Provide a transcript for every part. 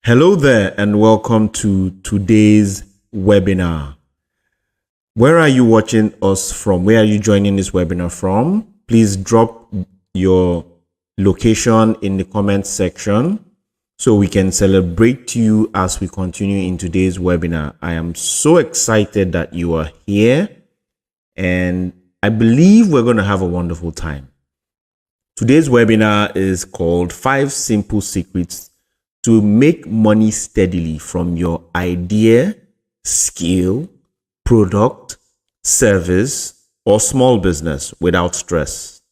Hello there, and welcome to today's webinar. Where are you watching us from? Where are you joining this webinar from? Please drop your location in the comment section so we can celebrate you as we continue in today's webinar. I am so excited that you are here, and I believe we're going to have a wonderful time. Today's webinar is called 5 Simple Secrets to Make Money Steadily from Your Idea, Skill, Product, Service, or Small Business Without Stress.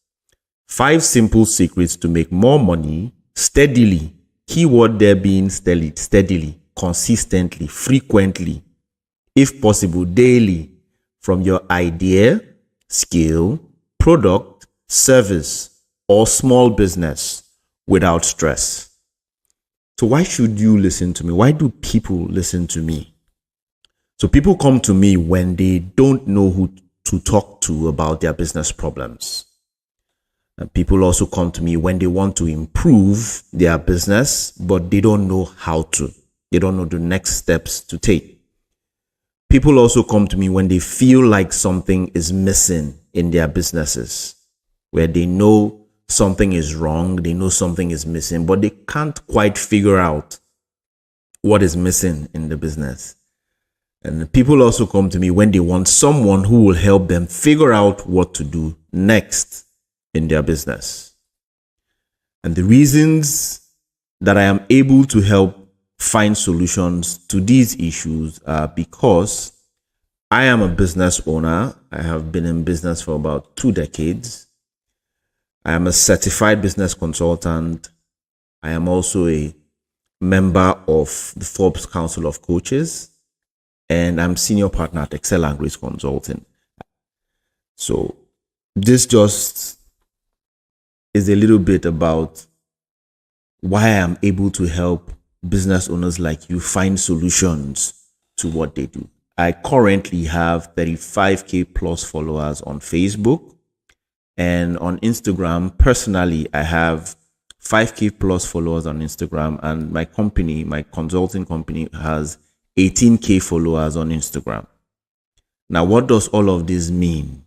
5 Simple Secrets to Make More Money Steadily. Keyword there being steadily, consistently, frequently, if possible daily, from your idea, skill, product, service, or small business without stress. So why should you listen to me? Why do people listen to me? So people come to me when they don't know who to talk to about their business problems. And people also come to me when they want to improve their business, but they don't know how to. They don't know the next steps to take. People also come to me when they feel like something is missing in their businesses, where they know something is wrong, they know something is missing, but they can't quite figure out what is missing in the business. And people also come to me when they want someone who will help them figure out what to do next in their business. And the reasons that I am able to help find solutions to these issues are because I am a business owner. I have been in business for about 2 decades. I am a certified business consultant. I am also a member of the Forbes Council of Coaches, and I'm senior partner at Excel and Grace Consulting. So this just is a little bit about why I am able to help business owners like you find solutions to what they do. I currently have 35K plus followers on Facebook. And on Instagram, personally, I have 5K plus followers on Instagram, and my company, my consulting company, has 18K followers on Instagram. Now, what does all of this mean?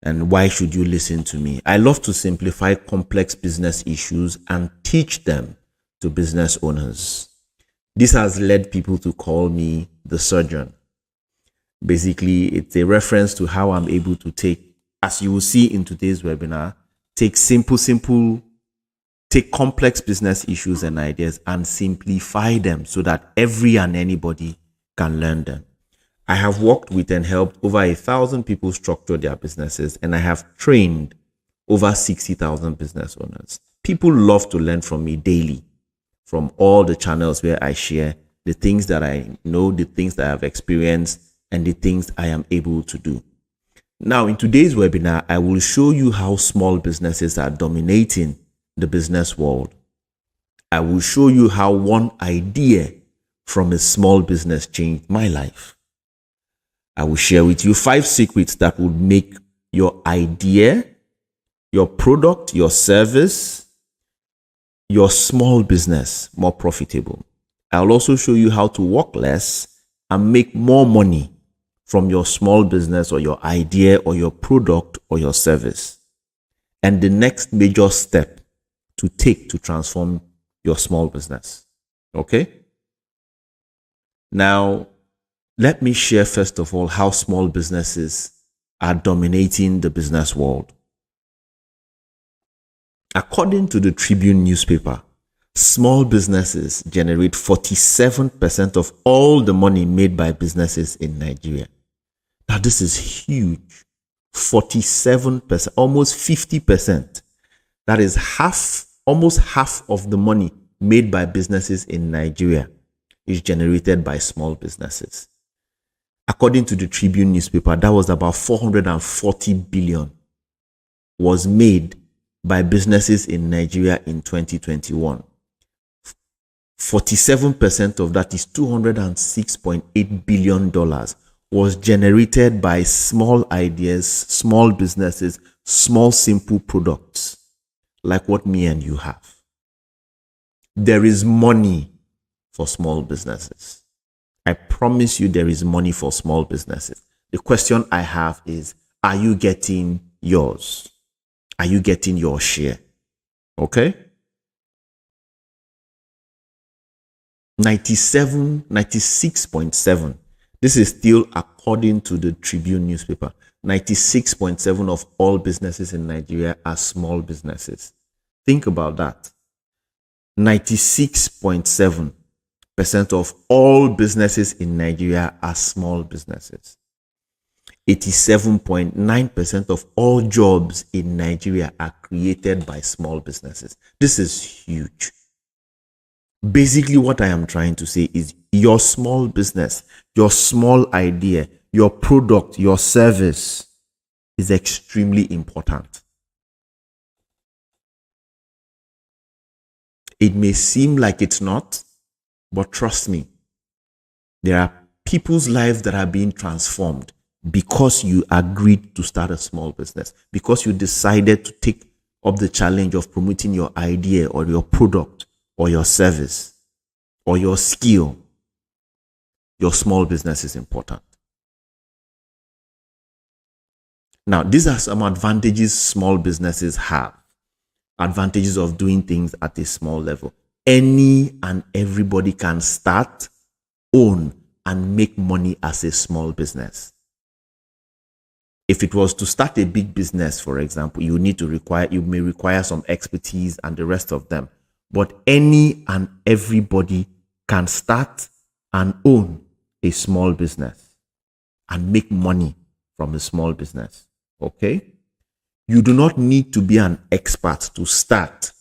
And why should you listen to me? I love to simplify complex business issues and teach them to business owners. This has led people to call me the surgeon. Basically, it's a reference to how I'm able to take, as you will see in today's webinar, take complex business issues and ideas and simplify them so that every and anybody can learn them. I have worked with and helped over 1,000 people structure their businesses, and I have trained over 60,000 business owners. People love to learn from me daily, from all the channels where I share the things that I know, the things that I've experienced, and the things I am able to do. Now, in today's webinar, I will show you how small businesses are dominating the business world. I will show you how one idea from a small business changed my life. I will share with you 5 secrets that would make your idea, your product, your service, your small business more profitable. I'll also show you how to work less and make more money from your small business or your idea or your product or your service, and the next major step to take to transform your small business. Okay? Now, let me share first of all how small businesses are dominating the business world. According to the Tribune newspaper, small businesses generate 47% of all the money made by businesses in Nigeria. Now, this is huge. 47%, almost 50%. That is almost half of the money made by businesses in Nigeria is generated by small businesses. According to the Tribune newspaper, that was about 440 billion was made by businesses in Nigeria in 2021. 47% of that is $206.8 billion was generated by small ideas, small businesses, small simple products like what me and you have. There is money for small businesses. I promise you there is money for small businesses. The question I have is, are you getting yours? Are you getting your share? Okay? 96.7. This is still according to the Tribune newspaper. 96.7 of all businesses in Nigeria are small businesses. Think about that. 96.7% of all businesses in Nigeria are small businesses. 87.9% of all jobs in Nigeria are created by small businesses. This is huge. Basically, what I am trying to say is your small business, your small idea, your product, your service is extremely important. It may seem like it's not, but trust me, there are people's lives that are being transformed because you agreed to start a small business, because you decided to take up the challenge of promoting your idea or your product or your service or your skill. Your small business is important. Now, these are some advantages small businesses have. Advantages of doing things at a small level. Any and everybody can start, own, and make money as a small business. If it was to start a big business, for example, you may require some expertise and the rest of them. But any and everybody can start and own a small business and make money from a small business. Okay? You do not need to be an expert to start,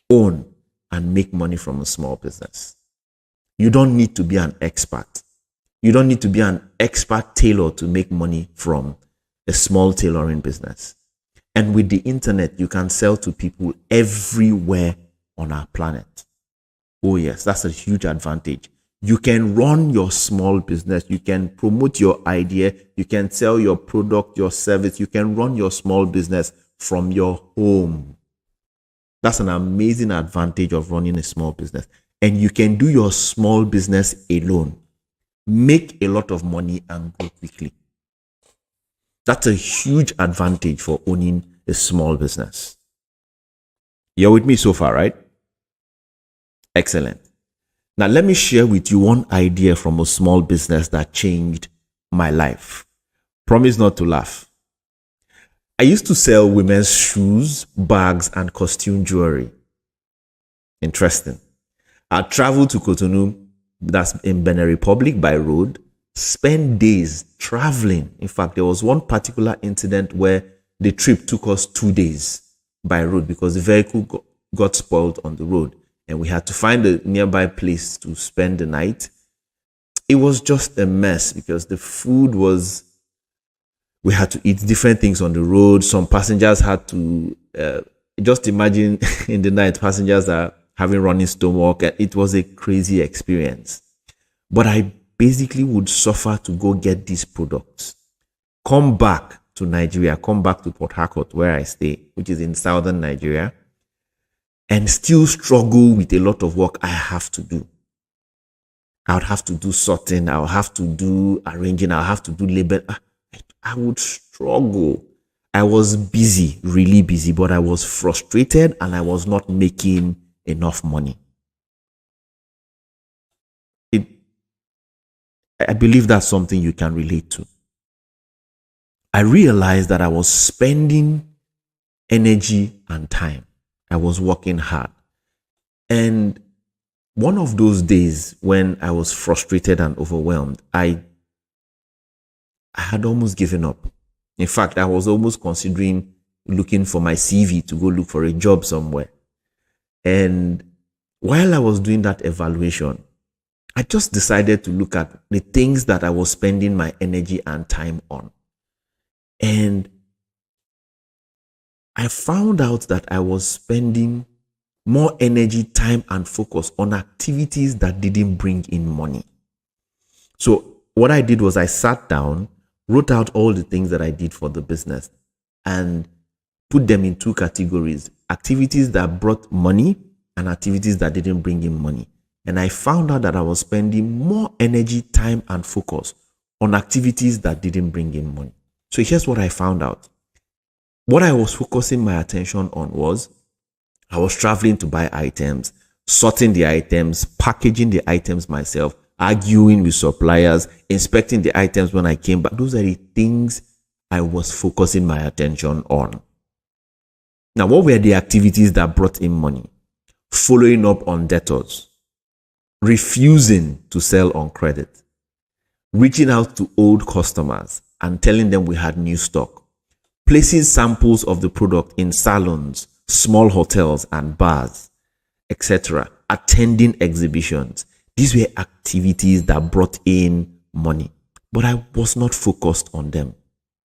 own, and make money from a small business. You don't need to be an expert. You don't need to be an expert tailor to make money from a small tailoring business. And with the internet, you can sell to people everywhere on our planet. Oh yes, that's a huge advantage. You can run your small business. You can promote your idea. You can sell your product, your service. You can run your small business from your home. That's an amazing advantage of running a small business. And you can do your small business alone. Make a lot of money and grow quickly. That's a huge advantage for owning a small business. You're with me so far, right? Excellent. Now, let me share with you one idea from a small business that changed my life. Promise not to laugh. I used to sell women's shoes, bags, and costume jewelry. Interesting. I traveled to Cotonou, that's in Benin Republic, by road, spent days traveling. In fact, there was one particular incident where the trip took us 2 days by road because the vehicle got spoiled on the road. And we had to find a nearby place to spend the night. It was just a mess because the food was, we had to eat different things on the road. Some passengers had to, just imagine in the night, passengers are having running stomach. It was a crazy experience. But I basically would suffer to go get these products, come back to Nigeria, come back to Port Harcourt where I stay, which is in southern Nigeria, and still struggle with a lot of work I have to do. I would have to do sorting, I would have to do arranging, I would have to do label. I would struggle. I was busy, really busy, but I was frustrated and I was not making enough money. I believe that's something you can relate to. I realized that I was spending energy and time. I was working hard. And one of those days when I was frustrated and overwhelmed, I had almost given up. In fact, I was almost considering looking for my CV to go look for a job somewhere. And while I was doing that evaluation, I just decided to look at the things that I was spending my energy and time on. And I found out that I was spending more energy, time, and focus on activities that didn't bring in money. So what I did was I sat down, wrote out all the things that I did for the business and put them in two categories: activities that brought money and activities that didn't bring in money. And I found out that I was spending more energy, time, and focus on activities that didn't bring in money. So here's what I found out. What I was focusing my attention on was I was traveling to buy items, sorting the items, packaging the items myself, arguing with suppliers, inspecting the items when I came back. Those are the things I was focusing my attention on. Now, what were the activities that brought in money? Following up on debtors, refusing to sell on credit, reaching out to old customers and telling them we had new stock, placing samples of the product in salons, small hotels and bars, etc., attending exhibitions. These were activities that brought in money, but I was not focused on them.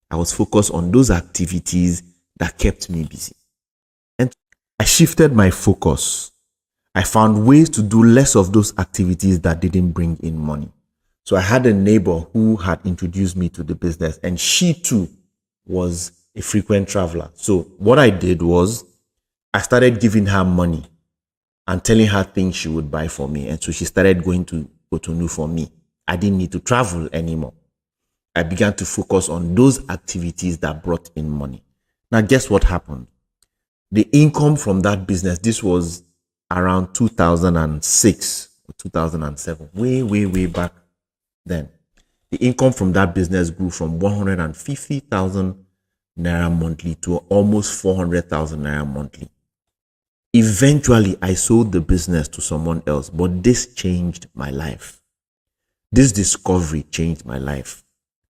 I was focused on those activities that kept me busy. And I shifted my focus. I found ways to do less of those activities that didn't bring in money. So I had a neighbor who had introduced me to the business, and she too was a frequent traveler. So what I did was I started giving her money and telling her things she would buy for me. And so she started going to Cotonou for me. I didn't need to travel anymore. I began to focus on those activities that brought in money. Now, guess what happened? The income from that business, this was around 2006 or 2007, way back then. The income from that business grew from 150,000 naira monthly to almost 400,000 naira monthly. Eventually, I sold the business to someone else, but this changed my life. This discovery changed my life.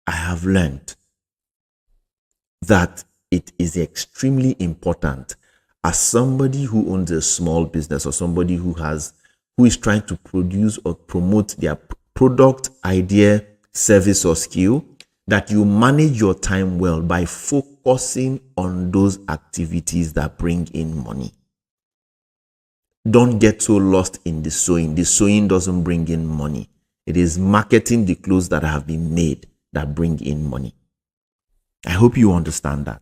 I have learned that it is extremely important as somebody who owns a small business or somebody who is trying to produce or promote their product, idea, service, or skill, that you manage your time well by focusing on those activities that bring in money. Don't get so lost in the sewing. The sewing doesn't bring in money. It is marketing the clothes that have been made that bring in money. I hope you understand that.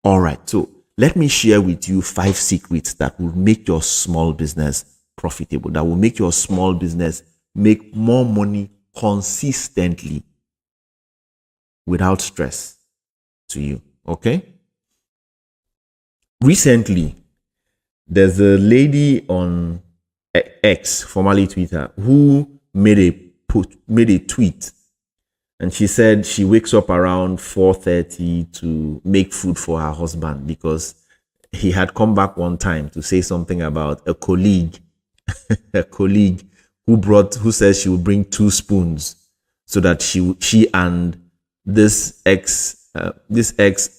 All right, so let me share with you 5 secrets that will make your small business profitable, that will make your small business make more money consistently without stress to you. Okay? Recently, there's a lady on X, formerly Twitter, who made a tweet, and she said she wakes up around 4:30 to make food for her husband because he had come back one time to say something about a colleague, a colleague who says she would bring 2 spoons so that she and this ex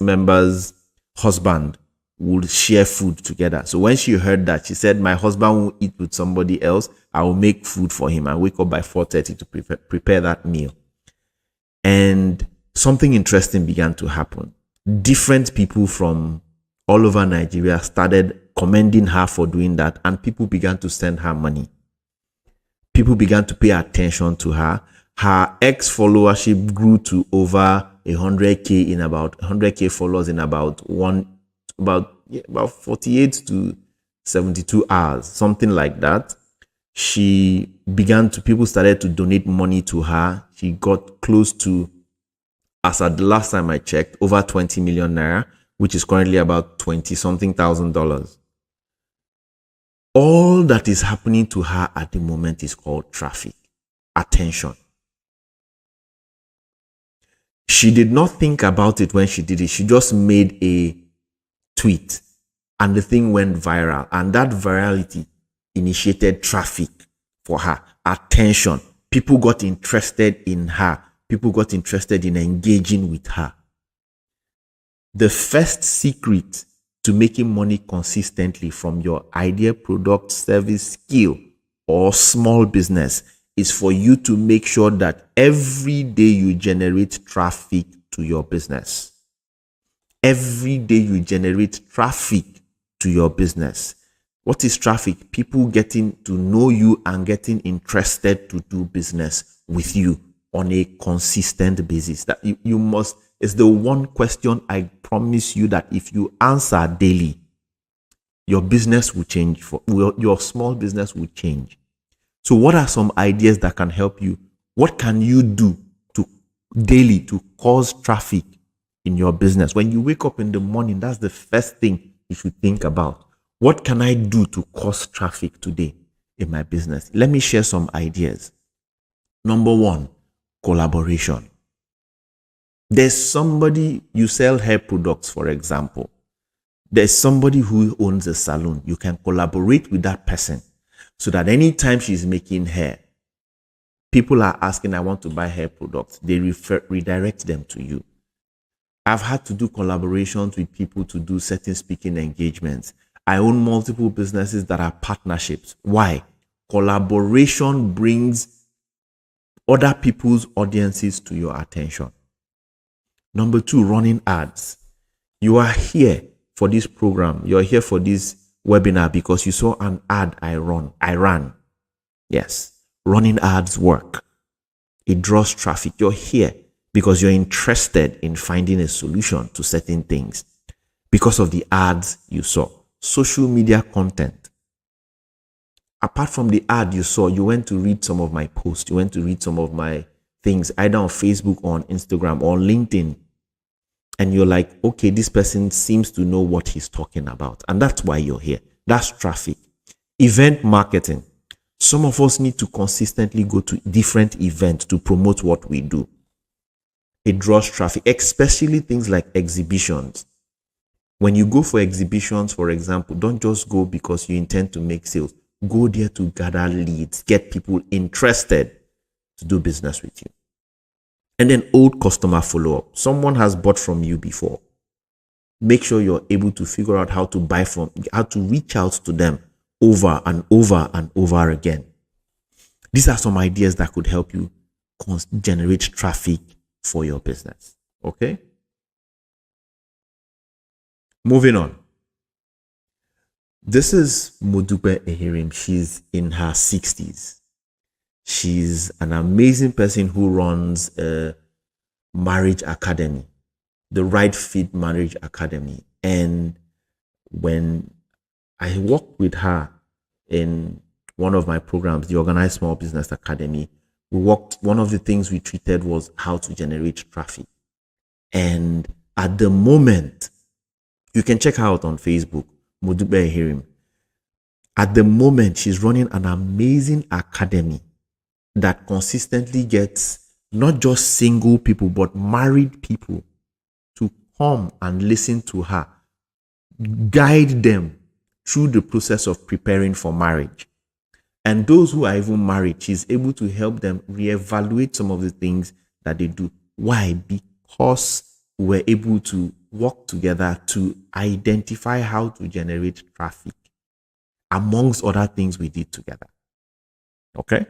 member's husband would share food together. So when she heard that, she said, my husband will eat with somebody else. I will make food for him. I wake up by 4:30 to prepare that meal. And something interesting began to happen. Different people from all over Nigeria started commending her for doing that, and people began to send her money. People began to pay attention to her. Her X followership grew to over 100K followers in about 48 to 72 hours, something like that. People started to donate money to her. She got close to, as at the last time I checked, over 20 million naira, which is currently about 20-something thousand dollars. All that is happening to her at the moment is called traffic, attention. She did not think about it when she did it. She just made a tweet and the thing went viral, and that virality initiated traffic for her, attention. People got interested in her. People got interested in engaging with her. The first secret to making money consistently from your idea, product, service, skill, or small business is for you to make sure that every day you generate traffic to your business. Every day you generate traffic to your business. What is traffic? People getting to know you and getting interested to do business with you on a consistent basis. That you must, is the one question I promise you that if you answer daily, your business will change. Your small business will change. So what are some ideas that can help you? What can you do to daily to cause traffic in your business? When you wake up in the morning, that's the first thing you should think about. What can I do to cause traffic today in my business? Let me share some ideas. Number one, collaboration. There's somebody, you sell hair products, for example. There's somebody who owns a salon. You can collaborate with that person so that anytime she's making hair, people are asking, I want to buy hair products. They redirect them to you. I've had to do collaborations with people to do certain speaking engagements. I own multiple businesses that are partnerships. Why? Collaboration brings other people's audiences to your attention. Number two, running ads. You are here for this program. You're here for this webinar because you saw an ad I ran. Yes, running ads work. It draws traffic. You're here because you're interested in finding a solution to certain things because of the ads you saw. Social media content. Apart from the ad you saw, you went to read some of my posts. You went to read some of my things, either on Facebook or on Instagram or LinkedIn. And you're like, okay, this person seems to know what he's talking about. And that's why you're here. That's traffic. Event marketing. Some of us need to consistently go to different events to promote what we do. It draws traffic, especially things like exhibitions. When you go for exhibitions, for example, don't just go because you intend to make sales. Go there to gather leads, get people interested to do business with you. And then old customer follow-up. Someone has bought from you before. Make sure you're able to figure out how to reach out to them over and over and over again. These are some ideas that could help you generate traffic for your business. Okay? Moving on. This is Modupe Ehirim. She's in her 60s. She's an amazing person who runs a marriage academy, the Right Fit Marriage Academy. And when I worked with her in one of my programs, the Organized Small Business Academy, one of the things we treated was how to generate traffic. And at the moment, you can check her out on Facebook, Modupe Ehirim. At the moment, she's running an amazing academy that consistently gets not just single people, but married people to come and listen to her, guide them through the process of preparing for marriage. And those who are even married, she's able to help them reevaluate some of the things that they do. Why? Because we're able to work together to identify how to generate traffic, amongst other things we did together. Okay?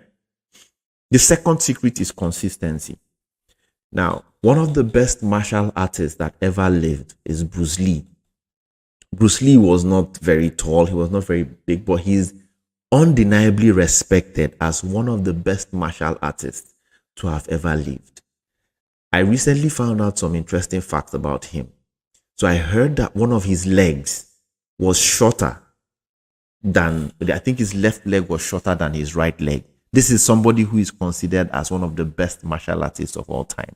The second secret is consistency. Now, one of the best martial artists that ever lived is Bruce Lee. Bruce Lee was not very tall, he was not very big, but he's undeniably respected as one of the best martial artists to have ever lived. I recently found out some interesting facts about him. So I heard that one of his legs was shorter than, I think his left leg was shorter than his right leg. This is somebody who is considered as one of the best martial artists of all time.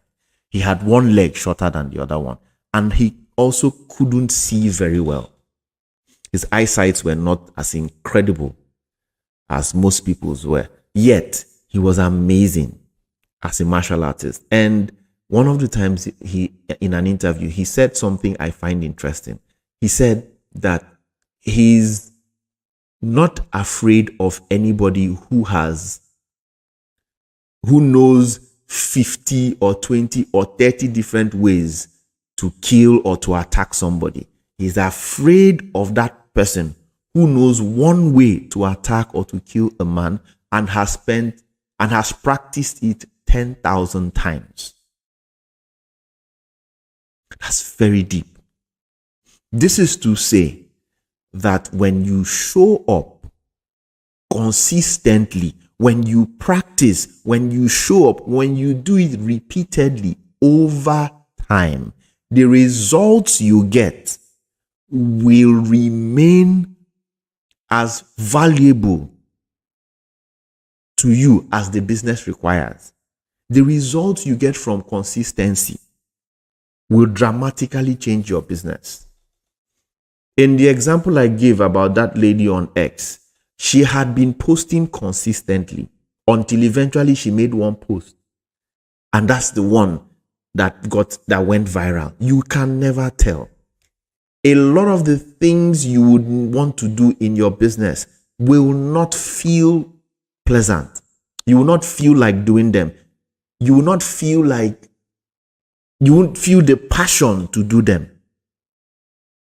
He had one leg shorter than the other one. And he also couldn't see very well. His eyesights were not as incredible as most people's were. Yet, he was amazing as a martial artist. And one of the times in an interview, he said something I find interesting. He said that he's not afraid of anybody who knows 50 or 20 or 30 different ways to kill or to attack somebody. He's afraid of that person who knows one way to attack or to kill a man and has practiced it 10,000 times. That's very deep. This is to say that when you show up consistently, when you practice, when you show up, when you do it repeatedly over time, the results you get will remain as valuable to you as the business requires, the results you get from consistency will dramatically change your business. In the example I gave about that lady on X, she had been posting consistently until eventually she made one post. And that's the one that went viral. You can never tell. A lot of the things you would want to do in your business will not feel pleasant. You will not feel like doing them. You will not feel like, you won't feel the passion to do them.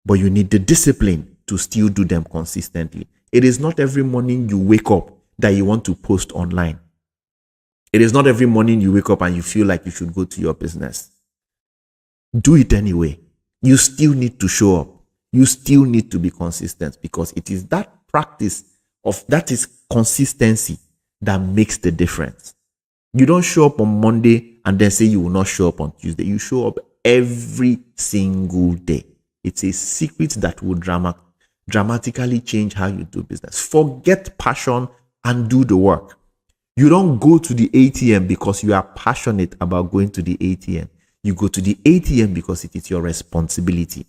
But you need the discipline to still do them consistently. It is not every morning you wake up that you want to post online. It is not every morning you wake up and you feel like you should go to your business. Do it anyway. You still need to show up. You still need to be consistent, because it is that practice of that is consistency that makes the difference. You don't show up on Monday and then say you will not show up on Tuesday. You show up every single day. It's a secret that will dramatically change how you do business. Forget passion and do the work. You don't go to the ATM because you are passionate about going to the ATM. You go to the ATM because it is your responsibility.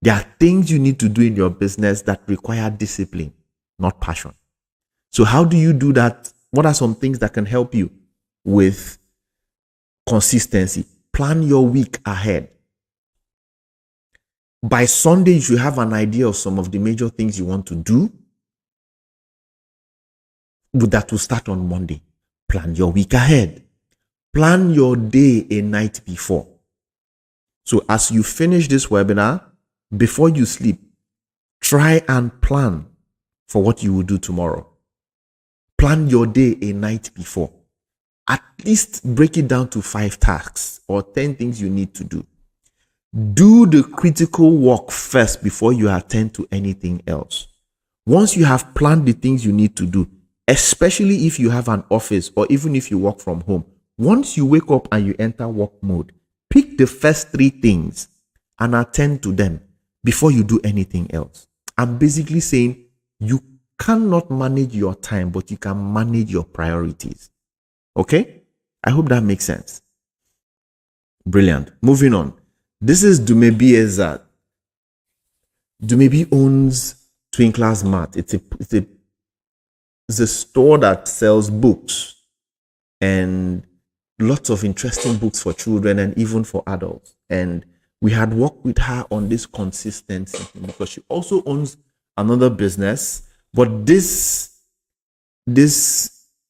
There are things you need to do in your business that require discipline, not passion. So how do you do that? What are some things that can help you with consistency? Plan your week ahead. By Sunday, you should have an idea of some of the major things you want to do. That will start on Monday. Plan your week ahead. Plan your day a night before. So as you finish this webinar, before you sleep, try and plan for what you will do tomorrow. Plan your day a night before. At least break it down to 5 tasks or 10 things you need to do. Do the critical work first before you attend to anything else. Once you have planned the things you need to do, especially if you have an office or even if you work from home, once you wake up and you enter work mode, pick the first 3 things and attend to them before you do anything else. I'm basically saying you cannot manage your time, but you can manage your priorities. Okay? I hope that makes sense. Brilliant. Moving on. This is Dumebi Ezat. Dumebi owns Twinkler's Mart. It's a store that sells books and lots of interesting books for children and even for adults. And we had worked with her on this consistency because she also owns another business, but this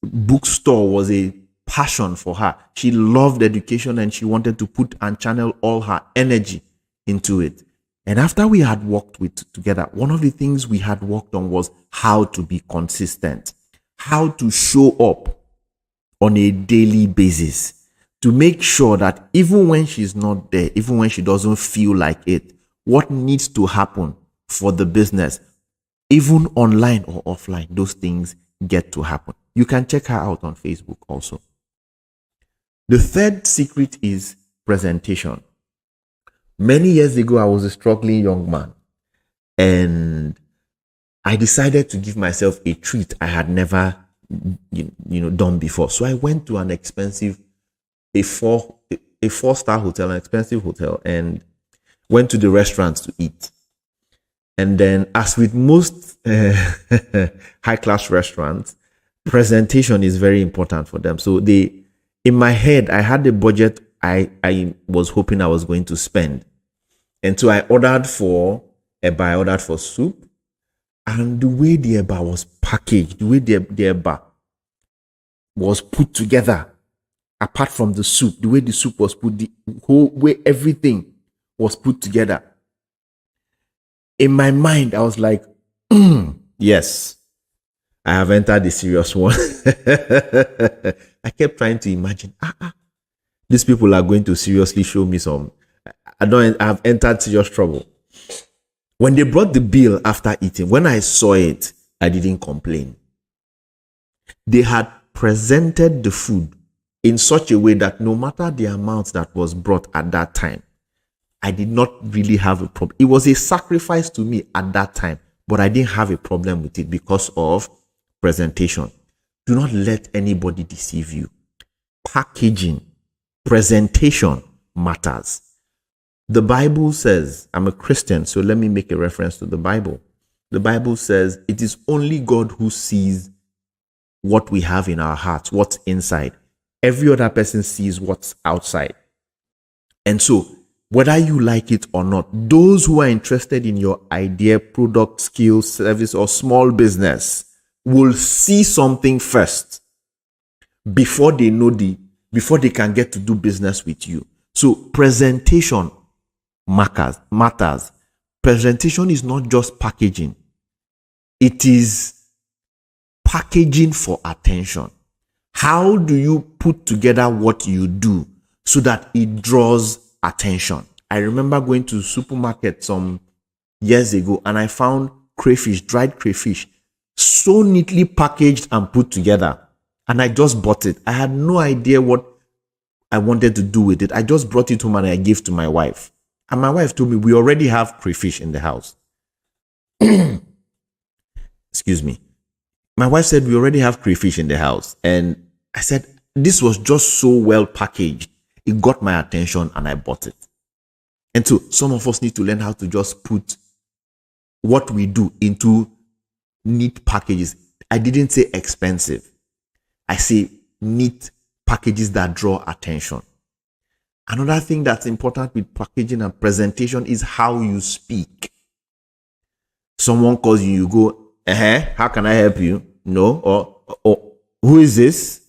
bookstore was a passion for her. She loved education and she wanted to put and channel all her energy into it. And after we had worked together, one of the things we had worked on was how to be consistent, how to show up on a daily basis to make sure that even when she's not there, even when she doesn't feel like it, what needs to happen for the business, even online or offline, those things get to happen. You can check her out on Facebook also. The third secret is presentation. Many years ago, I was a struggling young man and I decided to give myself a treat I had never done before. So I went to an expensive, a four-star hotel, an expensive hotel, and went to the restaurants to eat. And then, as with most high-class restaurants, presentation is very important for them. So in my head, I had the budget I was hoping I was going to spend. And so I ordered for eba, I ordered for soup. And the way the eba was packaged, the way the eba was put together, apart from the soup, the way the soup was put, the whole way everything was put together. In my mind, I was like, yes, I have entered the serious one. I kept trying to imagine, these people are going to seriously show me some. I have entered serious trouble. When they brought the bill after eating, when I saw it, I didn't complain. They had presented the food in such a way that no matter the amount that was brought at that time, I did not really have a problem. It was a sacrifice to me at that time, but I didn't have a problem with it because of presentation. Do not let anybody deceive you. Packaging, presentation matters. The Bible says, I'm a Christian, so let me make a reference to the Bible. The Bible says it is only God who sees what we have in our hearts, what's inside. Every other person sees what's outside. And so, whether you like it or not, those who are interested in your idea, product, skill, service, or small business will see something first before they before they can get to do business with you. So presentation matters. Presentation is not just packaging. It is packaging for attention. How do you put together what you do so that it draws attention? I remember going to the supermarket some years ago and I found crayfish, dried crayfish, so neatly packaged and put together. And I just bought it. I had no idea what I wanted to do with it. I just brought it home and I gave to my wife. And my wife told me, we already have crayfish in the house. Excuse me. My wife said, we already have crayfish in the house. And I said, this was just so well packaged. It got my attention and I bought it. And so some of us need to learn how to just put what we do into neat packages. I didn't say expensive. I say neat packages that draw attention. Another thing that's important with packaging and presentation is how you speak. Someone calls you, you go, how can I help you? No, or who is this?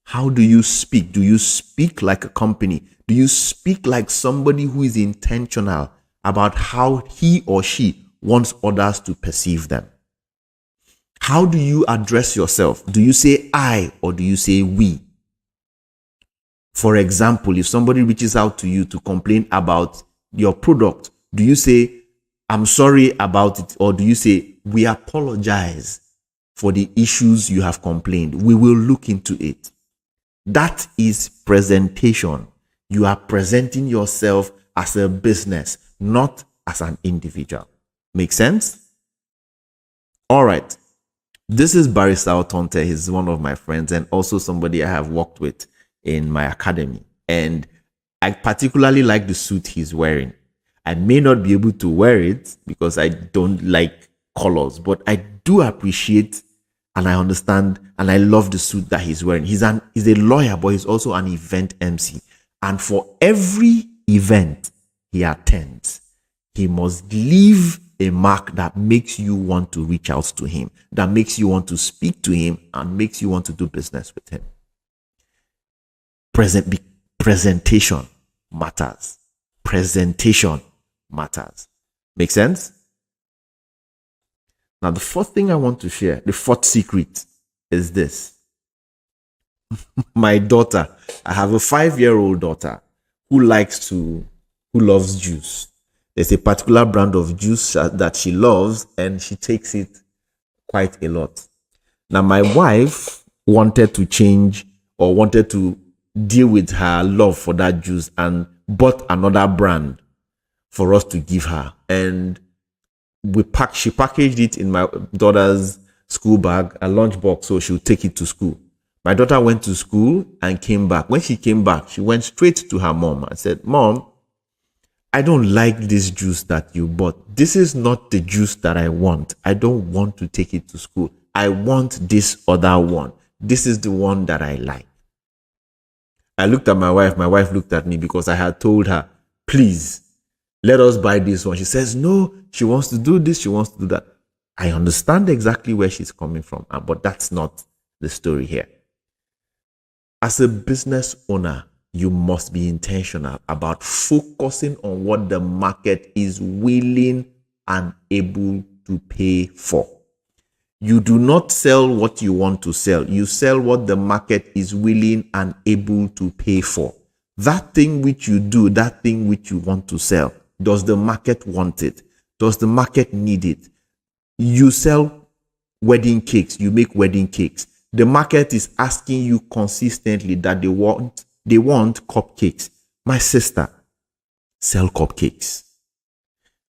How do you speak? Do you speak like a company? Do you speak like somebody who is intentional about how he or she wants others to perceive them? How do you address yourself? Do you say I or do you say we? For example, if somebody reaches out to you to complain about your product, do you say, I'm sorry about it? Or do you say, we apologize for the issues you have complained. We will look into it. That is presentation. You are presenting yourself as a business, not as an individual. Make sense? All right. This is Barrister Otonte. He's one of my friends and also somebody I have worked with in my academy. And I particularly like the suit he's wearing. I may not be able to wear it because I don't like colors, but I do appreciate and I understand and I love the suit that he's wearing. He's a lawyer, but he's also an event MC. And for every event he attends, he must leave a mark that makes you want to reach out to him, that makes you want to speak to him, and makes you want to do business with him. Presentation matters. Presentation matters. Make sense? Now, the fourth thing I want to share, the fourth secret is this. My daughter, I have a 5-year-old daughter who loves juice. There's a particular brand of juice that she loves and she takes it quite a lot. Now, my wife wanted to change or wanted to deal with her love for that juice and bought another brand for us to give her. And she packaged it in my daughter's school bag, a lunchbox, so she would take it to school. My daughter went to school and came back. When she came back, she went straight to her mom and said, Mom, I don't like this juice that you bought. This is not the juice that I want. I don't want to take it to school. I want this other one. This is the one that I like. I looked at my wife. My wife looked at me because I had told her, please, let us buy this one. She says, no, she wants to do this. She wants to do that. I understand exactly where she's coming from, but that's not the story here. As a business owner, you must be intentional about focusing on what the market is willing and able to pay for. You do not sell what you want to sell. You sell what the market is willing and able to pay for. That thing which you do, that thing which you want to sell, does the market want it? Does the market need it? You sell wedding cakes. You make wedding cakes. The market is asking you consistently that they want cupcakes. My sister, sell cupcakes.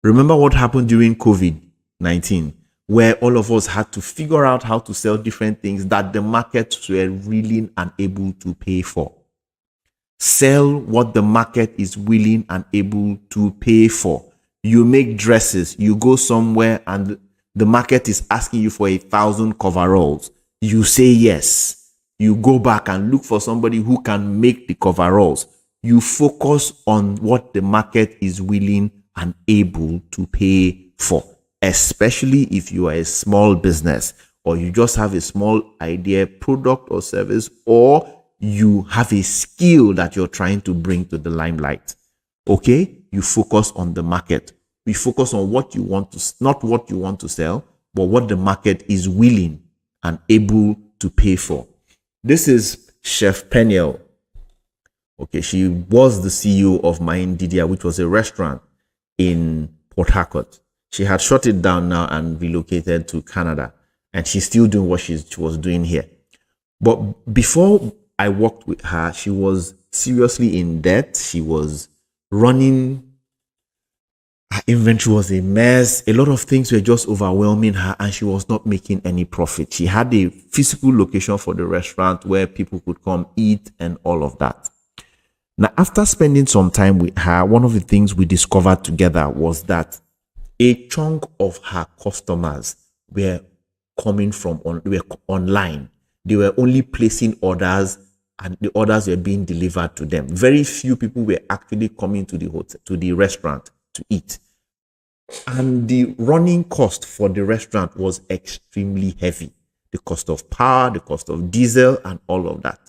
Remember what happened during COVID-19? where all of us had to figure out how to sell different things that the markets were willing and able to pay for. Sell what the market is willing and able to pay for. You make dresses, you go somewhere and the market is asking you for 1,000 coveralls. You say yes. You go back and look for somebody who can make the coveralls. You focus on what the market is willing and able to pay for, especially if you are a small business or you just have a small idea, product or service, or you have a skill that you're trying to bring to the limelight. Okay? You focus on the market. We focus on what you want to, not what you want to sell, but what the market is willing and able to pay for. This is Chef Peniel. Okay, she was the CEO of Main Didia, which was a restaurant in Port Harcourt. She had shut it down now and relocated to Canada, and she's still doing what she was doing here. But before I worked with her, she was seriously in debt. She was running, her inventory was a mess. A lot of things were just overwhelming her, and she was not making any profit. She had a physical location for the restaurant where people could come eat and all of that. Now, after spending some time with her, one of the things we discovered together was that a chunk of her customers were coming from online. They were only placing orders and the orders were being delivered to them. Very few people were actually coming to the hotel, to the restaurant to eat. And the running cost for the restaurant was extremely heavy. The cost of power, the cost of diesel, and all of that.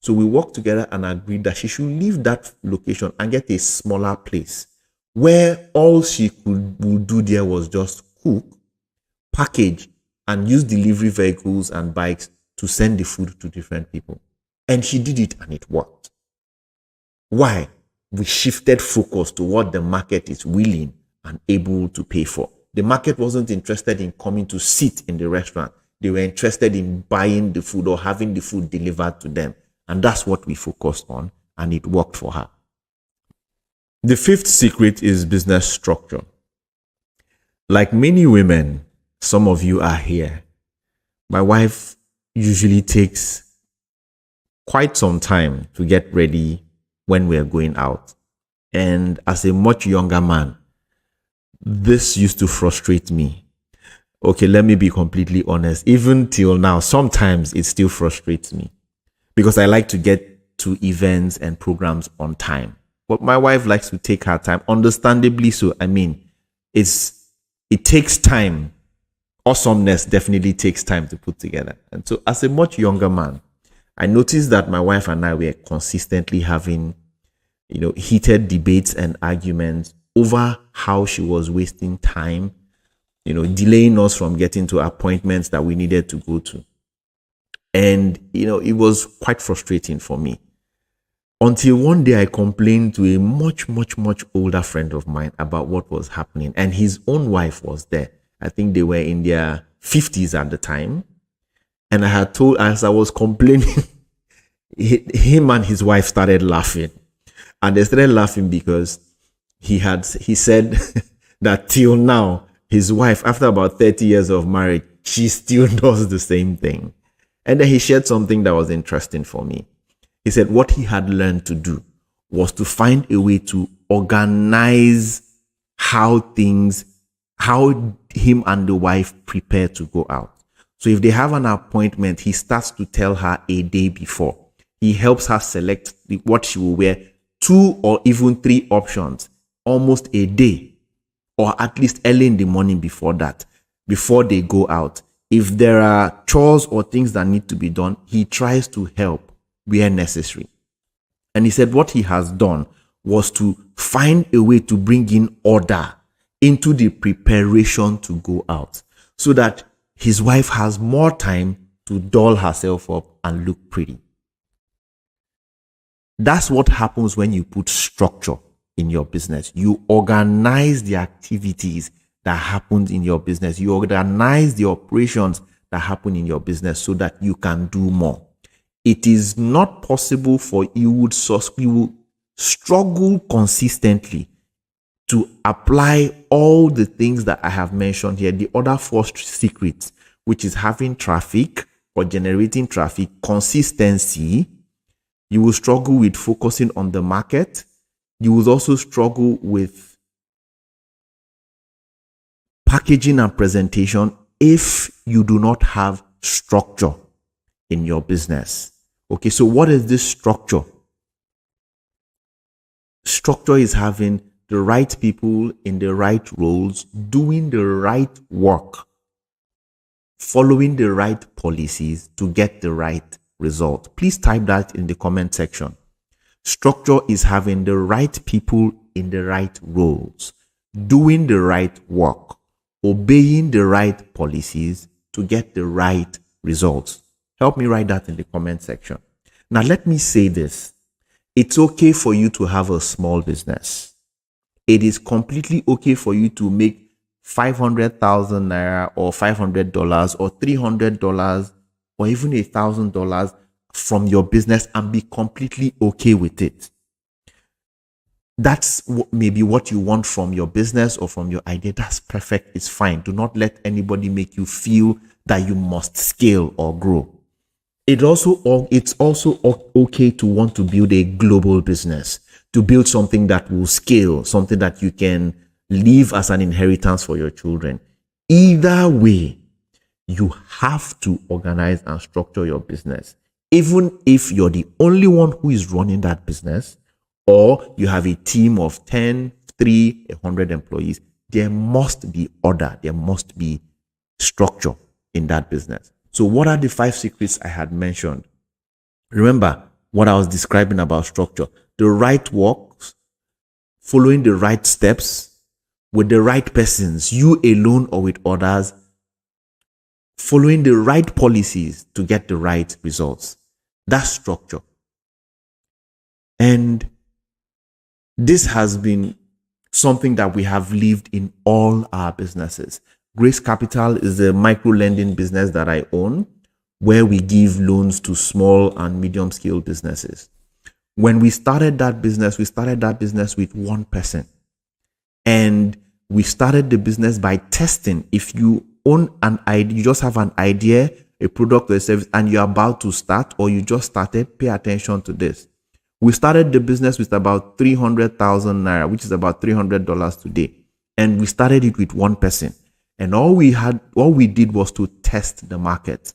So we worked together and agreed that she should leave that location and get a smaller place where all she would do there was just cook, package, and use delivery vehicles and bikes to send the food to different people. And she did it and it worked. Why? We shifted focus to what the market is willing and able to pay for. The market wasn't interested in coming to sit in the restaurant. They were interested in buying the food or having the food delivered to them. And that's what we focused on, and it worked for her. The fifth secret is business structure. Like many women, some of you are here. My wife usually takes quite some time to get ready when we're going out. And as a much younger man, this used to frustrate me. Okay, let me be completely honest. Even till now, sometimes it still frustrates me because I like to get to events and programs on time. But my wife likes to take her time, understandably so. I mean, it takes time. Awesomeness definitely takes time to put together. And so as a much younger man, I noticed that my wife and I were consistently having, heated debates and arguments over how she was wasting time, delaying us from getting to appointments that we needed to go to. And, it was quite frustrating for me. Until one day I complained to a much, much, much older friend of mine about what was happening. And his own wife was there. I think they were in their 50s at the time. And I had told, as I was complaining, him and his wife started laughing. And they started laughing because he said that till now, his wife, after about 30 years of marriage, she still does the same thing. And then he shared something that was interesting for me. He said what he had learned to do was to find a way to organize how him and the wife prepare to go out. So if they have an appointment, he starts to tell her a day before. He helps her select what she will wear, 2 or even 3 options, almost a day, or at least early in the morning before that, before they go out. If there are chores or things that need to be done, he tries to help where necessary. And he said what he has done was to find a way to bring in order into the preparation to go out so that his wife has more time to doll herself up and look pretty. That's what happens when you put structure in your business. You organize the activities that happen in your business. You organize the operations that happen in your business so that you can do more. It is not possible for you would struggle consistently to apply all the things that I have mentioned here, the other four secrets, which is having traffic or generating traffic, consistency. You will struggle with focusing on the market. You will also struggle with packaging and presentation if you do not have structure in your business. Okay, so what is this structure? Structure is having the right people in the right roles, doing the right work, following the right policies to get the right result. Please type that in the comment section. Structure is having the right people in the right roles, doing the right work, obeying the right policies to get the right results. Help me write that in the comment section. Now, let me say this. It's okay for you to have a small business. It is completely okay for you to make 500,000 naira or $500 or $300 or even $1,000 from your business and be completely okay with it. That's maybe what you want from your business or from your idea. That's perfect. It's fine. Do not let anybody make you feel that you must scale or grow. It's also okay to want to build a global business, to build something that will scale, something that you can leave as an inheritance for your children. Either way, you have to organize and structure your business. Even if you're the only one who is running that business, or you have a team of 10, 3, 100 employees, there must be order. There must be structure in that business. So what are the 5 secrets I had mentioned? Remember what I was describing about structure. The right works, following the right steps, with the right persons, you alone or with others, following the right policies to get the right results. That's structure. And this has been something that we have lived in all our businesses. Grace Capital is a micro lending business that I own, where we give loans to small and medium scale businesses. When we started that business with one person. And we started the business by testing. If you own an idea, you just have an idea, a product or a service, and you're about to start, or you just started, pay attention to this. We started the business with about 300,000 naira, which is about $300 today. And we started it with one person. And all we did was to test the market.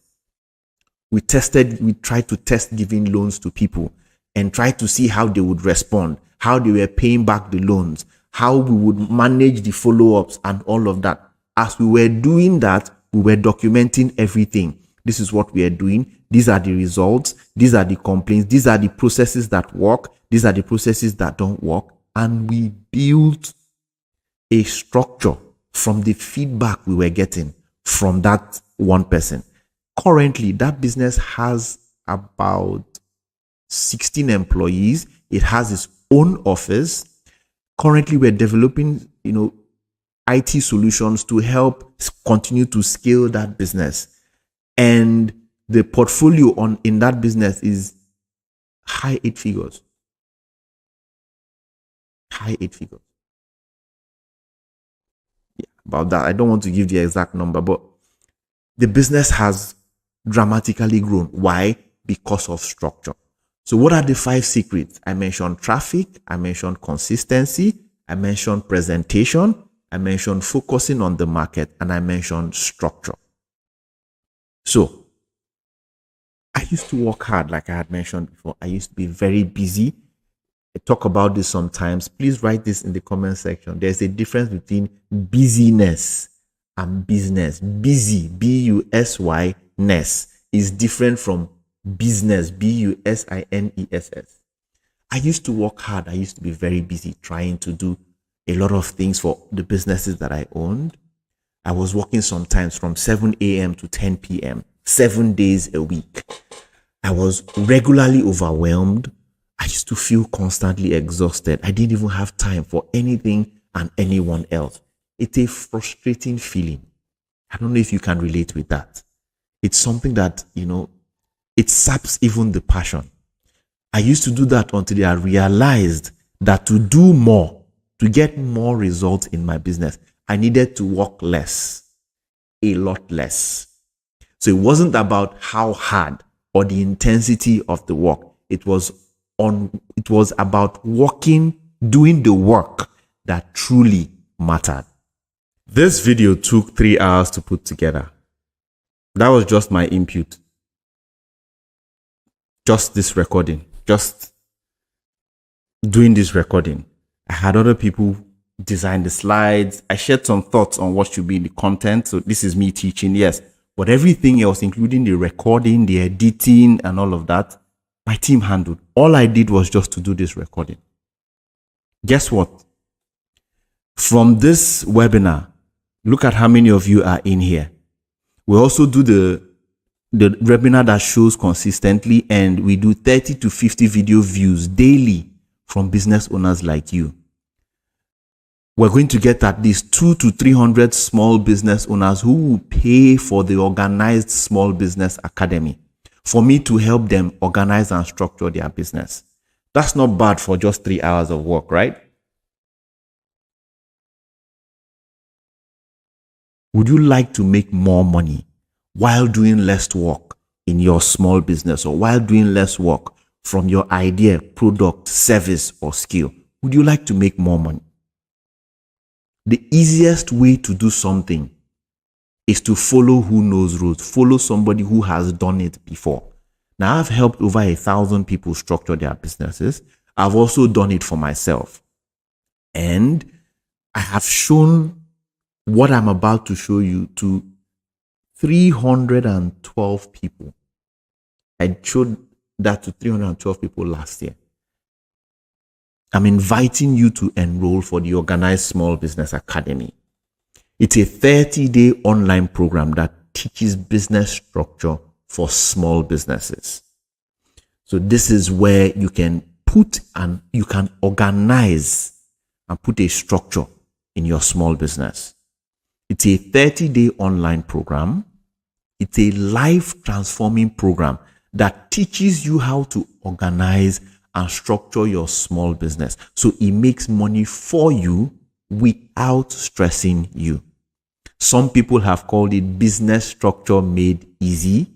We tried to test giving loans to people and try to see how they would respond, how they were paying back the loans, how we would manage the follow-ups and all of that. As we were doing that, we were documenting everything. This is what we are doing. These are the results. These are the complaints. These are the processes that work. These are the processes that don't work. And we built a structure from the feedback we were getting from that one person. Currently, that business has about 16 employees. It has its own office. Currently, we're developing, IT solutions to help continue to scale that business. And the portfolio in that business is high 8 figures. High 8 figures. Yeah, about that. I don't want to give the exact number, but the business has dramatically grown. Why? Because of structure. So what are the 5 secrets? I mentioned traffic. I mentioned consistency. I mentioned presentation. I mentioned focusing on the market. And I mentioned structure. So I used to work hard, like I had mentioned before. I used to be very busy. I talk about this sometimes. Please write this in the comment section. There's a difference between busyness and business. Busy, B-U-S-Y, ness, is different from business, B-U-S-I-N-E-S-S. I used to work hard. I used to be very busy trying to do a lot of things for the businesses that I owned. I was working sometimes from 7 a.m. to 10 p.m., 7 days a week. I was regularly overwhelmed. I used to feel constantly exhausted. I didn't even have time for anything and anyone else. It's a frustrating feeling. I don't know if you can relate with that. It's something that, it saps even the passion. I used to do that until I realized that to do more, To get more results in my business, I needed to work less, a lot less. So it wasn't about how hard or the intensity of the work. It was about working, doing the work that truly mattered. This video took 3 hours to put together. That was just my input. Just this recording. Just doing this recording. I had other people design the slides. I shared some thoughts on what should be in the content. So this is me teaching, yes. But everything else, including the recording, the editing, and all of that, my team handled. All I did was just to do this recording. Guess what? From this webinar, look at how many of you are in here. We also do the webinar that shows consistently, and we do 30 to 50 video views daily from business owners like you. We're going to get at least 200 to 300 small business owners who will pay for the Organized Small Business Academy for me to help them organize and structure their business. That's not bad for just 3 hours of work, right? Would you like to make more money while doing less work in your small business, or while doing less work from your idea, product, service, or skill? Would you like to make more money? The easiest way to do something is to follow who knows roads, follow somebody who has done it before. Now, I've helped over 1,000 people structure their businesses. I've also done it for myself. And I have shown what I'm about to show you to 312 people. I showed that to 312 people last year. I'm inviting you to enroll for the Organized Small Business Academy. It's a 30-day online program that teaches business structure for small businesses. So this is where you can organize and put a structure in your small business. It's a 30-day online program. It's a life transforming program that teaches you how to organize and structure your small business so it makes money for you without stressing you. Some people have called it business structure made easy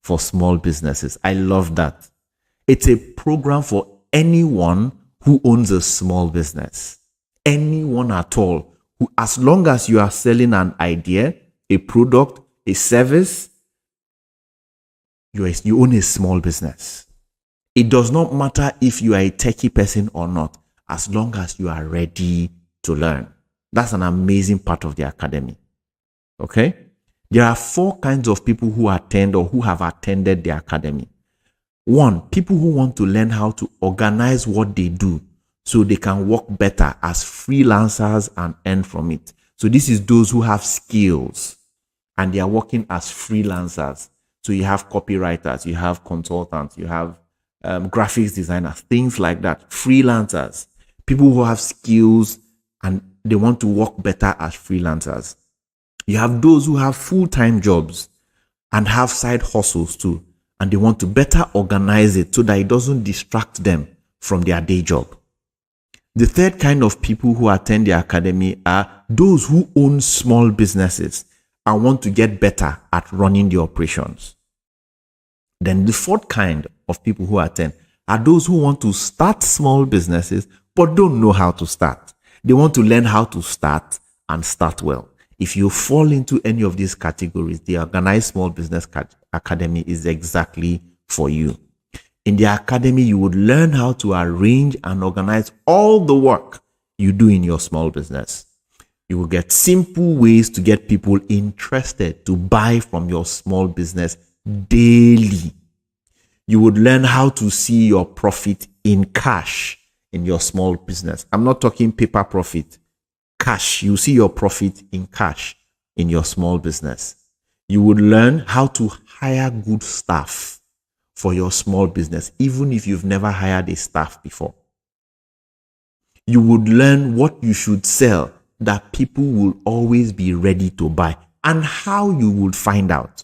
for small businesses. I love that. It's a program for anyone who owns a small business. Anyone at all, who, as long as you are selling an idea, a product, a service, you own a small business. It does not matter if you are a techie person or not, as long as you are ready to learn. That's an amazing part of the academy. Okay? There are 4 kinds of people who attend or who have attended the academy. 1, people who want to learn how to organize what they do so they can work better as freelancers and earn from it. So this is those who have skills and they are working as freelancers. So you have copywriters, you have consultants, you have graphics designers, things like that. Freelancers, people who have skills and they want to work better as freelancers. You have those who have full-time jobs and have side hustles too, and they want to better organize it so that it doesn't distract them from their day job. The third kind of people who attend the academy are those who own small businesses and want to get better at running the operations. Then the fourth kind of people who attend are those who want to start small businesses but don't know how to start. They want to learn how to start and start well. If you fall into any of these categories, the Organized Small Business Academy is exactly for you. In the academy, you would learn how to arrange and organize all the work you do in your small business. You will get simple ways to get people interested to buy from your small business daily. You would learn how to see your profit in cash in your small business. I'm not talking paper profit. Cash. You see your profit in cash in your small business. You would learn how to hire good staff for your small business, even if you've never hired a staff before. You would learn what you should sell that people will always be ready to buy and how you would find out.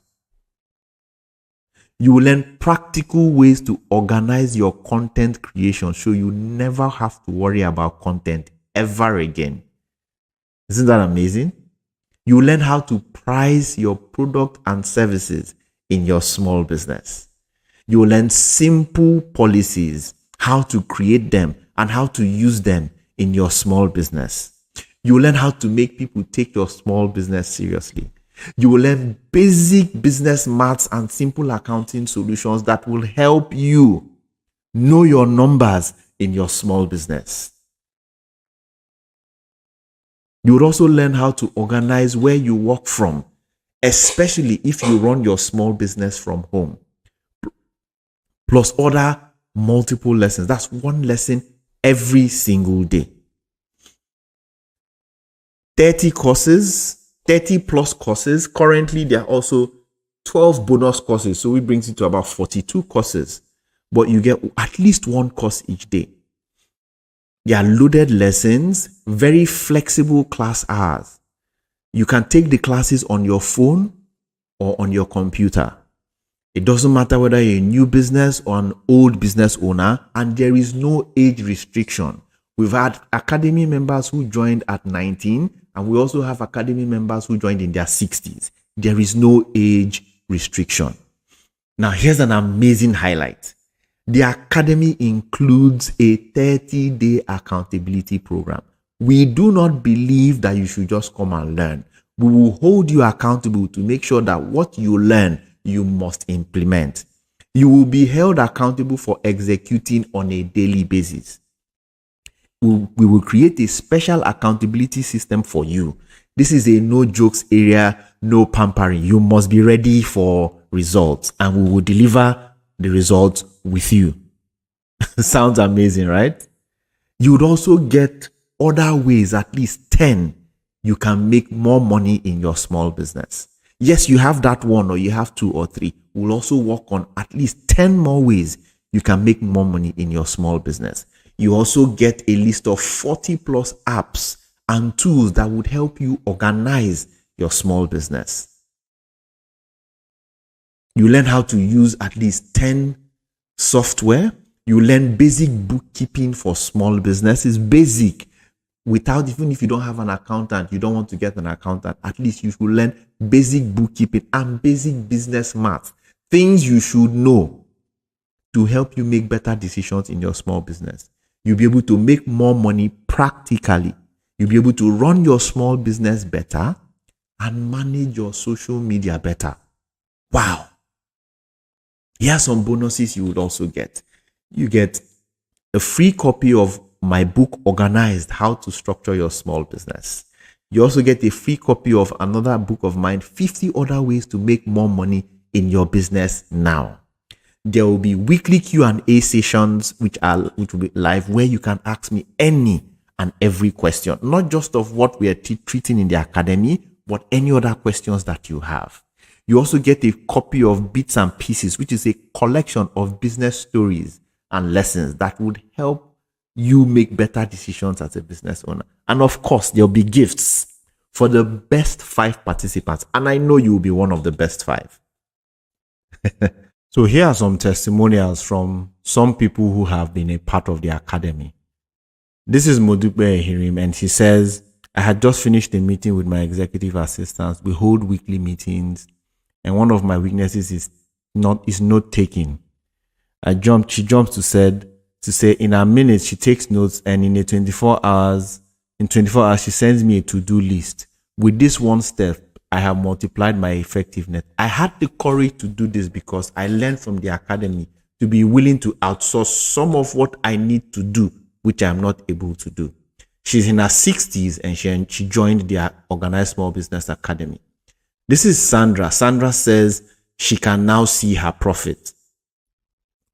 You will learn practical ways to organize your content creation so you never have to worry about content ever again. Isn't that amazing? You learn how to price your product and services in your small business. You learn simple policies, how to create them and how to use them in your small business. You learn how to make people take your small business seriously. You will learn basic business maths and simple accounting solutions that will help you know your numbers in your small business. You will also learn how to organize where you work from, especially if you run your small business from home, plus other multiple lessons. That's one lesson every single day. 30 courses, 30 plus courses. Currently, there are also 12 bonus courses. So it brings it to about 42 courses. But you get at least one course each day. They are loaded lessons, very flexible class hours. You can take the classes on your phone or on your computer. It doesn't matter whether you're a new business or an old business owner, and there is no age restriction. We've had Academy members who joined at 19, and we also have Academy members who joined in their 60s. There is no age restriction. Now, here's an amazing highlight. The Academy includes a 30-day accountability program. We do not believe that you should just come and learn. We will hold you accountable to make sure that what you learn, you must implement. You will be held accountable for executing on a daily basis. We will create a special accountability system for you. This is a no jokes area, no pampering. You must be ready for results, and we will deliver the results with you. Sounds amazing, right? You would also get other ways, at least 10, you can make more money in your small business. Yes, you have that one, or you have 2 or 3. We'll also work on at least 10 more ways you can make more money in your small business. You also get a list of 40 plus apps and tools that would help you organize your small business. You learn how to use at least 10 software. You learn basic bookkeeping for small businesses, basic. Without, even if you don't have an accountant, you don't want to get an accountant, at least you should learn basic bookkeeping and basic business math, things you should know to help you make better decisions in your small business. You'll be able to make more money practically. You'll be able to run your small business better and manage your social media better. Wow. Here are some bonuses you would also get. You get a free copy of my book, Organized: How to Structure Your Small Business. You also get a free copy of another book of mine, 50 Other Ways to Make More Money in Your Business Now. There will be weekly Q&A sessions which will be live, where you can ask me any and every question, not just of what we are treating in the academy, but any other questions that you have. You also get a copy of Bits and Pieces, which is a collection of business stories and lessons that would help you make better decisions as a business owner. And of course, there'll be gifts for the best 5 participants. And I know you will be one of the best 5. So here are some testimonials from some people who have been a part of the academy. This is Modupe Ehirim, and she says, I had just finished a meeting with my executive assistants. We hold weekly meetings, and one of my weaknesses is note taking. She jumps to say in a minute she takes notes, and in 24 hours she sends me a to-do list. With this one step, I have multiplied my effectiveness. I had the courage to do this because I learned from the academy to be willing to outsource some of what I need to do, which I'm not able to do. She's in her 60s, and she joined the Organized Small Business Academy. This is Sandra. Sandra says she can now see her profit.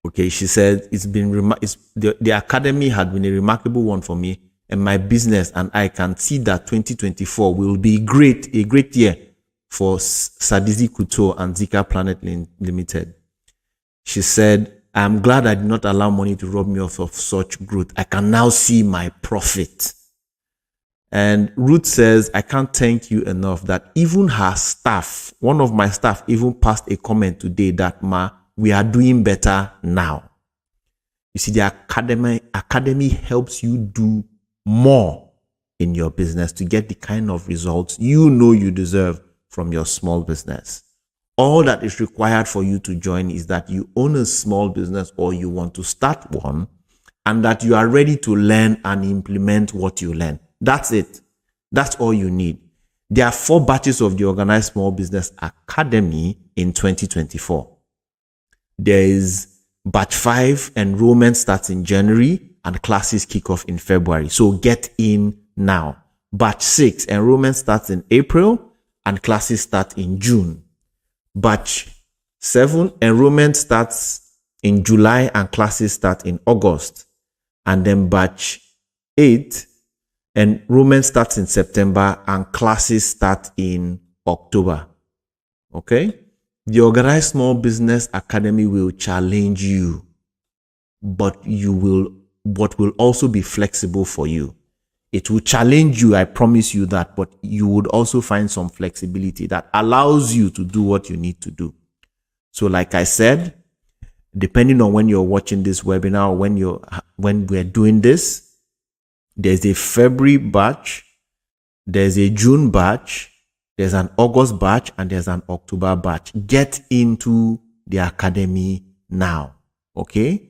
Okay, she said the academy had been a remarkable one for me and my business, and I can see that 2024 will be a great year for Sadizi Couture and Zika Planet Limited. She said, I'm glad I did not allow money to rob me of such growth. I can now see my profit. And Ruth says, I can't thank you enough that even her staff, one of my staff even passed a comment today that, we are doing better now. You see, the academy helps you do more in your business to get the kind of results you know you deserve from your small business. All that is required for you to join is that you own a small business or you want to start one, and that you are ready to learn and implement what you learn. That's it. That's all you need. There are 4 batches of the Organized Small Business Academy in 2024. There is batch 5, enrollment starts in January and classes kick off in February. So get in now. Batch 6, enrollment starts in April and classes start in June. Batch 7, enrollment starts in July and classes start in August. And then batch 8, enrollment starts in September and classes start in October. Okay? The Organized Small Business Academy will challenge you, but will also be flexible for you. It will challenge you, I promise you that, but you would also find some flexibility that allows you to do what you need to do. So like I said, depending on when you're watching this webinar, or when we're doing this, there's a February batch, there's a June batch, there's an August batch, and there's an October batch. Get into the academy now. Okay?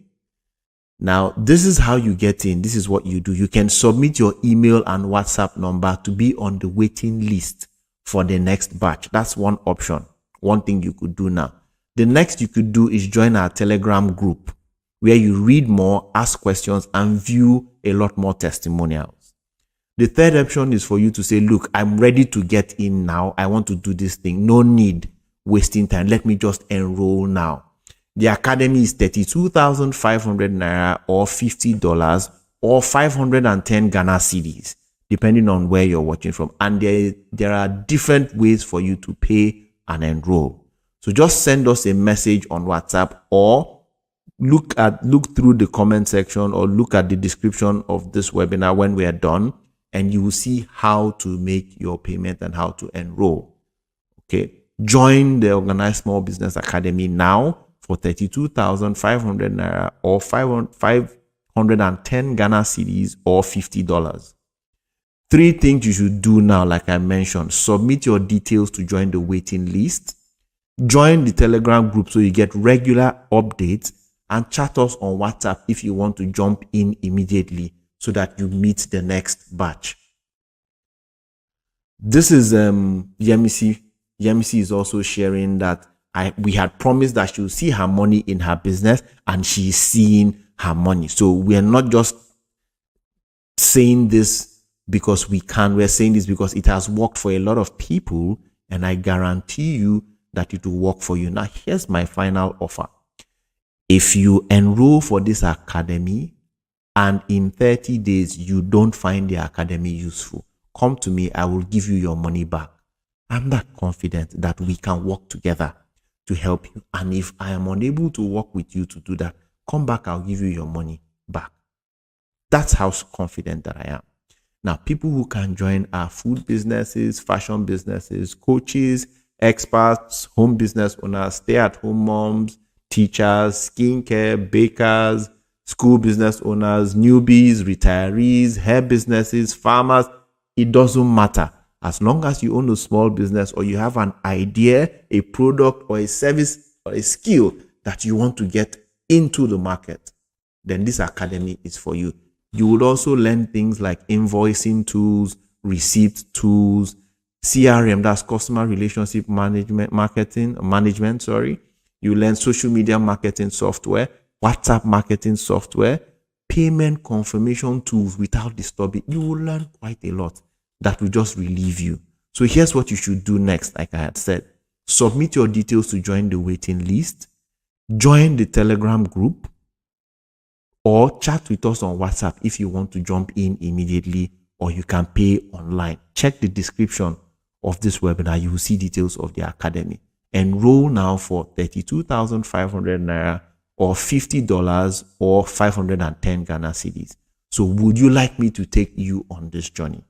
Now, this is how you get in. This is what you do. You can submit your email and WhatsApp number to be on the waiting list for the next batch. That's one option. One thing you could do now. The next you could do is join our Telegram group where you read more, ask questions, and view a lot more testimonials. The third option is for you to say, look, I'm ready to get in now. I want to do this thing. No need wasting time. Let me just enroll now. The academy is 32,500 naira or $50 or 510 Ghana cedis, depending on where you're watching from. And there are different ways for you to pay and enroll. So just send us a message on WhatsApp, or look through the comment section, or look at the description of this webinar when we are done, and you will see how to make your payment and how to enroll. Okay. Join the Organized Small Business Academy now for 32,500 naira or 510 Ghana cedis or $50. 3 things you should do now, like I mentioned: submit your details to join the waiting list, join the Telegram group so you get regular updates, and chat us on WhatsApp if you want to jump in immediately so that you meet the next batch. This is Yemisi. Yemisi is also sharing that we had promised that she will see her money in her business, and she is seeing her money. So we are not just saying this because we can. We're saying this because it has worked for a lot of people, and I guarantee you that it will work for you. Now, here's my final offer. If you enroll for this academy and in 30 days you don't find the academy useful, come to me. I will give you your money back. I'm that confident that we can work together to help you. And if I am unable to work with you to do that, come back, I'll give you your money back. That's how confident that I am. Now, people who can join are food businesses, fashion businesses, coaches, experts, home business owners, stay-at-home moms, teachers, skincare, bakers, school business owners, newbies, retirees, hair businesses, farmers. It doesn't matter. As long as you own a small business, or you have an idea, a product, or a service, or a skill that you want to get into the market, then this academy is for you. You will also learn things like invoicing tools, receipt tools, CRM, that's customer relationship management. You learn social media marketing software, WhatsApp marketing software, payment confirmation tools without disturbing. You will learn quite a lot that will just relieve you. So here's what you should do next. Like I had said, submit your details to join the waiting list, join the Telegram group, or chat with us on WhatsApp if you want to jump in immediately, or you can pay online. Check the description of this webinar. You will see details of the academy. Enroll now for 32,500 naira or $50 or 510 Ghana cedis. So would you like me to take you on this journey?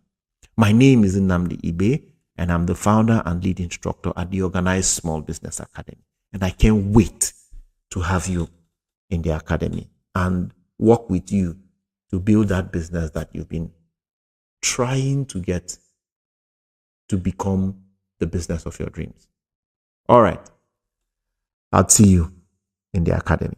My name is Nnamdi Ibe, and I'm the founder and lead instructor at the Organized Small Business Academy. And I can't wait to have you in the academy and work with you to build that business that you've been trying to get to become the business of your dreams. All right. I'll see you in the academy.